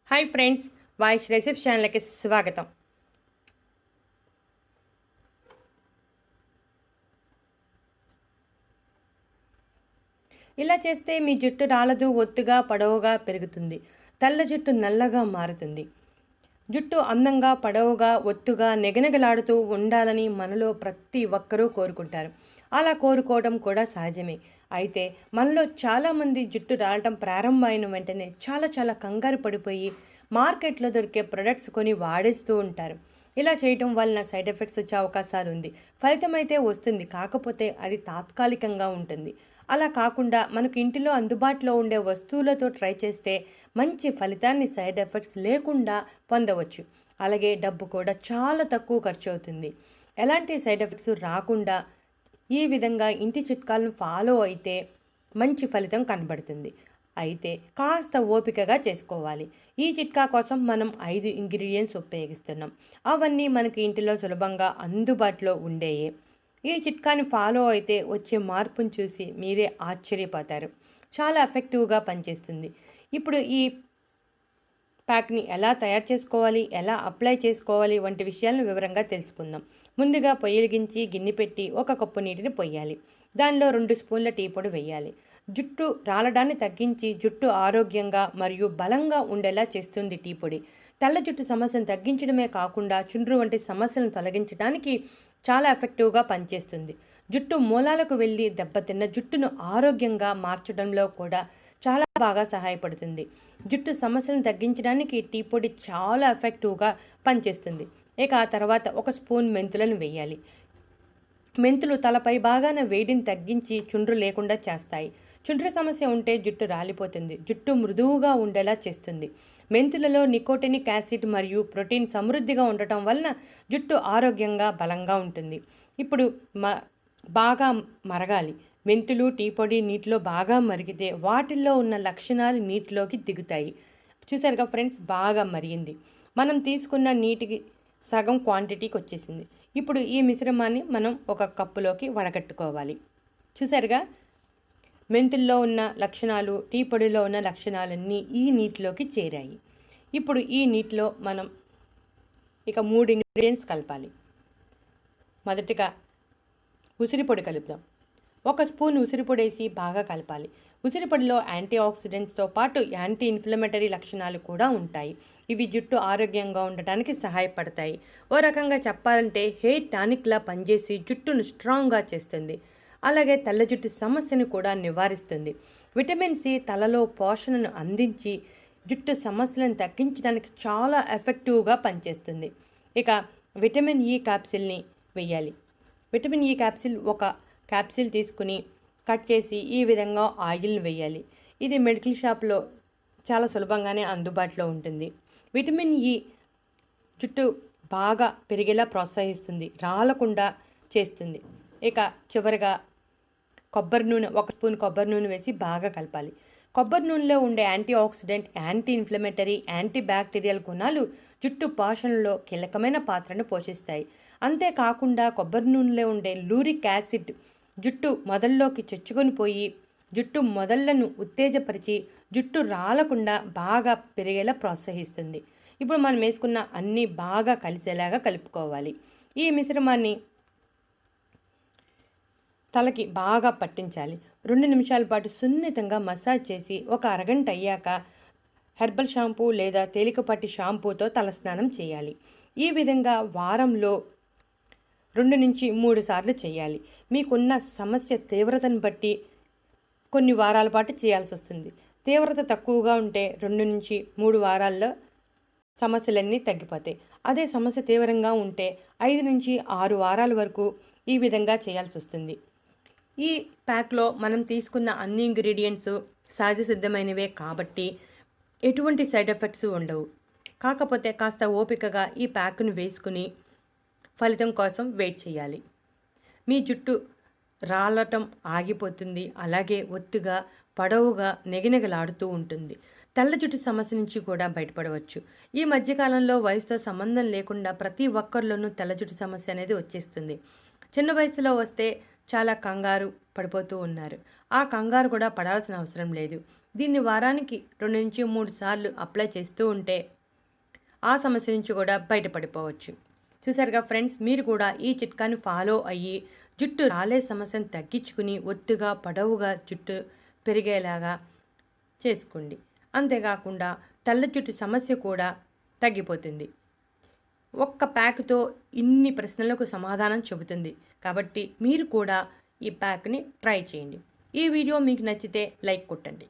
Hi friends, వాయిష్ recipe ఛానల్కి స్వాగతం. ఇలా చేస్తే మీ జుట్టు రాలదు, ఒత్తుగా పొడవుగా పెరుగుతుంది. తెల్ల జుట్టు నల్లగా మారుతుంది. జుట్టు అందంగా, పొడవుగా, ఒత్తుగా, నెగనెగలాడుతూ ఉండాలని మనలో ప్రతి ఒక్కరూ కోరుకుంటారు. అలా కోరుకోవడం కూడా సహజమే. అయితే మనలో చాలామంది జుట్టు రాలటం ప్రారంభమైన వెంటనే చాలా కంగారు పడిపోయి మార్కెట్లో దొరికే ప్రొడక్ట్స్ కొని వాడేస్తూ ఉంటారు. ఇలా చేయటం వలన సైడ్ ఎఫెక్ట్స్ వచ్చే అవకాశాలు ఉంది. ఫలితం అయితే వస్తుంది, కాకపోతే అది తాత్కాలికంగా ఉంటుంది. అలా కాకుండా మనకు ఇంటిలో అందుబాటులో ఉండే వస్తువులతో ట్రై చేస్తే మంచి ఫలితాన్ని సైడ్ ఎఫెక్ట్స్ లేకుండా పొందవచ్చు. అలాగే డబ్బు కూడా చాలా తక్కువ ఖర్చు అవుతుంది. ఎలాంటి సైడ్ ఎఫెక్ట్స్ రాకుండా ఈ విధంగా ఇంటి చిట్కాలను ఫాలో అయితే మంచి ఫలితం కనబడుతుంది. అయితే కాస్త ఓపికగా చేసుకోవాలి. ఈ చిట్కా కోసం మనం 5 ఇంగ్రీడియంట్స్ ఉపయోగిస్తున్నాం. అవన్నీ మనకి ఇంటిలో సులభంగా అందుబాటులో ఉండేయే. ఈ చిట్కాని ఫాలో అయితే వచ్చే మార్పును చూసి మీరే ఆశ్చర్యపోతారు. చాలా ఎఫెక్టివ్గా పనిచేస్తుంది. ఇప్పుడు ఈ ప్యాక్ని ఎలా తయారు చేసుకోవాలి, ఎలా అప్లై చేసుకోవాలి వంటి విషయాలను వివరంగా తెలుసుకుందాం. ముందుగా పొయ్యిలిగించి గిన్నె పెట్టి 1 కప్పు నీటిని పొయ్యాలి. దానిలో 2 స్పూన్ల టీ పొడి వేయాలి. జుట్టు రాలడాన్ని తగ్గించి జుట్టు ఆరోగ్యంగా మరియు బలంగా ఉండేలా చేస్తుంది టీ పొడి. తెల్ల జుట్టు సమస్యను తగ్గించడమే కాకుండా చుండ్రు వంటి సమస్యలను తొలగించడానికి చాలా ఎఫెక్టివ్గా పనిచేస్తుంది. జుట్టు మూలాలకు వెళ్ళి దెబ్బతిన్న జుట్టును ఆరోగ్యంగా మార్చడంలో కూడా చాలా బాగా సహాయపడుతుంది. జుట్టు సమస్యలను తగ్గించడానికి టీ పొడి చాలా ఎఫెక్టివ్గా పనిచేస్తుంది. ఇక ఆ తర్వాత 1 స్పూన్ మెంతులను వేయాలి. మెంతులు తలపై బాగాన వేడిని తగ్గించి చుండ్రు లేకుండా చేస్తాయి. చుండ్రు సమస్య ఉంటే జుట్టు రాలిపోతుంది, జుట్టు మృదువుగా ఉండేలా చేస్తుంది. మెంతులలో నికోటినిక్ యాసిడ్ మరియు ప్రోటీన్ సమృద్ధిగా ఉండటం వలన జుట్టు ఆరోగ్యంగా బలంగా ఉంటుంది. ఇప్పుడు బాగా మరగాలి. మెంతులు టీ పొడి నీటిలో బాగా మరిగితే వాటిల్లో ఉన్న లక్షణాలు నీటిలోకి దిగుతాయి. చూసారుగా ఫ్రెండ్స్, బాగా మరిగింది. మనం తీసుకున్న నీటికి సగం క్వాంటిటీకి వచ్చేసింది. ఇప్పుడు ఈ మిశ్రమాన్ని మనం 1 కప్పులోకి వడగట్టుకోవాలి. చూసారుగా, మెంతుల్లో ఉన్న లక్షణాలు, టీ పొడిలో ఉన్న లక్షణాలన్నీ ఈ నీటిలోకి చేరాయి. ఇప్పుడు ఈ నీటిలో మనం ఇక 3 ఇంగ్రీడియంట్స్ కలపాలి. మొదటిగా ఉసిరిపొడి కలుపుదాం. 1 స్పూన్ ఉసిరిపొడి వేసి బాగా కలపాలి. ఉసిరిపొడిలో యాంటీ ఆక్సిడెంట్స్తో పాటు యాంటీ ఇన్ఫ్లమేటరీ లక్షణాలు కూడా ఉంటాయి. ఇవి జుట్టు ఆరోగ్యంగా ఉండటానికి సహాయపడతాయి. ఓ రకంగా చెప్పాలంటే హెయిర్ టానిక్లా పనిచేసి జుట్టును స్ట్రాంగ్గా చేస్తుంది. అలాగే తెల్ల జుట్టు సమస్యను కూడా నివారిస్తుంది. విటమిన్ సి తలలో పోషణను అందించి జుట్టు సమస్యలను తగ్గించడానికి చాలా ఎఫెక్టివ్గా పనిచేస్తుంది. ఇక విటమిన్ ఈ క్యాప్సిల్ని వేయాలి. విటమిన్ ఈ క్యాప్సిల్ 1 క్యాప్సిల్ తీసుకుని కట్ చేసి ఈ విధంగా ఆయిల్ని వేయాలి. ఇది మెడికల్ షాప్లో చాలా సులభంగానే అందుబాటులో ఉంటుంది. విటమిన్ ఈ జుట్టు బాగా పెరిగేలా ప్రోత్సహిస్తుంది, రాలకుండా చేస్తుంది. ఇక చివరిగా కొబ్బరి నూనె, 1 స్పూన్ కొబ్బరి నూనె వేసి బాగా కలపాలి. కొబ్బరి నూనెలో ఉండే anti oxidant, anti inflammatory, anti bacterial గుణాలు జుట్టు పోషణలో కీలకమైన పాత్రను పోషిస్తాయి. అంతేకాకుండా కొబ్బరి నూనెలో ఉండే లూరిక్ యాసిడ్ జుట్టు మొదల్లోకి చొచ్చుకొని పోయి జుట్టు మొదళ్లను ఉత్తేజపరిచి జుట్టు రాలకుండా బాగా పెరిగేలా ప్రోత్సహిస్తుంది. ఇప్పుడు మనం వేసుకున్న అన్నీ బాగా కలిసేలాగా కలుపుకోవాలి. ఈ మిశ్రమాన్ని తలకి బాగా పట్టించాలి. 2 నిమిషాల పాటు సున్నితంగా మసాజ్ చేసి 1 అరగంట అయ్యాక హెర్బల్ షాంపూ లేదా తేలికపాటి షాంపూతో తలస్నానం చేయాలి. ఈ విధంగా వారంలో 2 నుంచి 3 సార్లు చేయాలి. మీకున్న సమస్య తీవ్రతను బట్టి కొన్ని వారాల పాటు చేయాల్సి వస్తుంది. తీవ్రత తక్కువగా ఉంటే 2 నుంచి 3 వారాల్లో సమస్యలన్నీ తగ్గిపోతాయి. అదే సమస్య తీవ్రంగా ఉంటే 5 నుంచి 6 వారాల వరకు ఈ విధంగా చేయాల్సి వస్తుంది. ఈ ప్యాక్లో మనం తీసుకున్న అన్ని ఇంగ్రీడియంట్స్ సహజ సిద్ధమైనవే కాబట్టి ఎటువంటి సైడ్ ఎఫెక్ట్స్ ఉండవు. కాకపోతే కాస్త ఓపికగా ఈ ప్యాక్ను వేసుకుని ఫలితం కోసం వెయిట్ చేయాలి. మీ జుట్టు రాలటం ఆగిపోతుంది, అలాగే ఒత్తుగా పొడవుగా నెగనెగలాడుతూ ఉంటుంది. తెల్ల జుట్టు సమస్య నుంచి కూడా బయటపడవచ్చు. ఈ మధ్యకాలంలో వయసుతో సంబంధం లేకుండా ప్రతి ఒక్కరిలోనూ తెల్ల జుట్టు సమస్య అనేది వచ్చేస్తుంది. చిన్న వయసులో వస్తే చాలా కంగారు పడిపోతూ ఉన్నారు. ఆ కంగారు కూడా పడాల్సిన అవసరం లేదు. దీన్ని వారానికి 2-3 సార్లు అప్లై చేస్తూ ఉంటే ఆ సమస్య నుంచి కూడా బయటపడిపోవచ్చు. చూసారుగా ఫ్రెండ్స్, మీరు కూడా ఈ చిట్కాని ఫాలో అయ్యి జుట్టు రాలే సమస్యను తగ్గించుకుని ఒత్తుగా పొడవుగా జుట్టు పెరిగేలాగా చేసుకోండి. అంతేకాకుండా తెల్ల జుట్టు సమస్య కూడా తగ్గిపోతుంది. ఒక్క ప్యాక్తో ఇన్ని ప్రశ్నలకు సమాధానం చెబుతుంది. కాబట్టి మీరు కూడా ఈ ప్యాక్ని ట్రై చేయండి. ఈ వీడియో మీకు నచ్చితే లైక్ కొట్టండి.